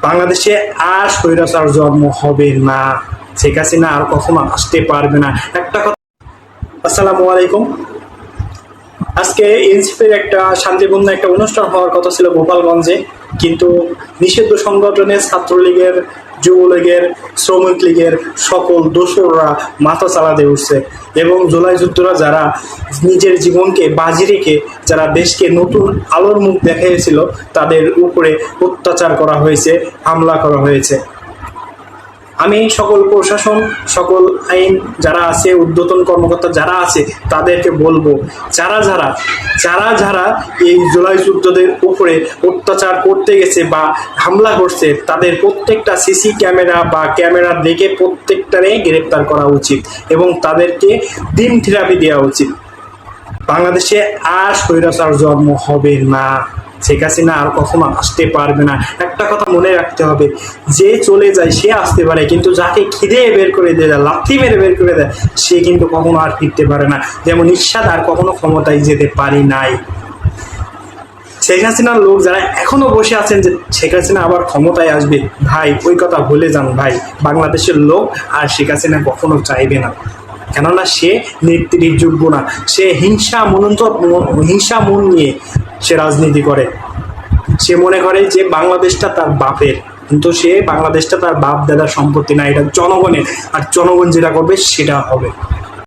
বাংলাদেশে আর স্বৈরাচার জন্ম হবে না। শেখ হাসিনা আর কখনো আসতে পারবে না। একটা কথা, আসসালামু আলাইকুম। আজকে এনসিপির একটা শান্তিপূর্ণ একটা অনুষ্ঠান হওয়ার কথা ছিল গোপালগঞ্জে, কিন্তু নিষিদ্ধ সংগঠনের ছাত্রলীগের, যুবলীগের, শ্রমিক লীগের সকল দোসররা মাথা চালাতে উঠছে এবং জুলাই যুদ্ধরা যারা নিজের জীবনকে বাজি রেখে যারা দেশকে নতুন আলোর মুখ দেখিয়েছিল তাদের উপরে অত্যাচার করা হয়েছে, হামলা করা হয়েছে। আমি সকল প্রশাসন, সকল আইন যারা আছে, ঊর্ধ্বতন কর্মকর্তা যারা আছে তাদেরকে বলবো, যারা যারা যারা যারা এই জুলাই যুদ্ধদের উপরে অত্যাচার করতে গেছে বা হামলা করছে তাদের প্রত্যেকটা সিসি ক্যামেরা বা ক্যামেরা দেখে প্রত্যেকটারে গ্রেপ্তার করা উচিত এবং তাদেরকে দিন থেরাপি দেওয়া উচিত। বাংলাদেশে আর স্বৈরাচার জন্ম হবে না। শেখ হাসিনা আর কখনো আসতে পারবে না। একটা কথা মনে রাখতে হবে, যে চলে যায় সে আসতে পারে, কিন্তু যাকে খিদে বের করে দেয়, লাথি মেরে বের করে দেয়, সে কিন্তু কখনো আর ফিরতে পারে না। যেমন ইরশাদ আর কখনো ক্ষমতায় যেতে পারি নাই। শেখ হাসিনার লোক যারা এখনো বসে আছেন যে শেখ হাসিনা আবার ক্ষমতায় আসবে, ভাই ওই কথা ভুলে যান ভাই। বাংলাদেশের লোক আর শেখ হাসিনা কখনো চাইবে না, কেননা সে নেত্রীর যোগ্য না। সে হিংসা মন নিয়ে সে রাজনীতি করে। সে মনে করে যে বাংলাদেশটা তার বাপের, কিন্তু সে বাংলাদেশটা তার বাপ দাদার সম্পত্তি না, এটা জনগণের। আর জনগণ যেটা করবে সেটা হবে।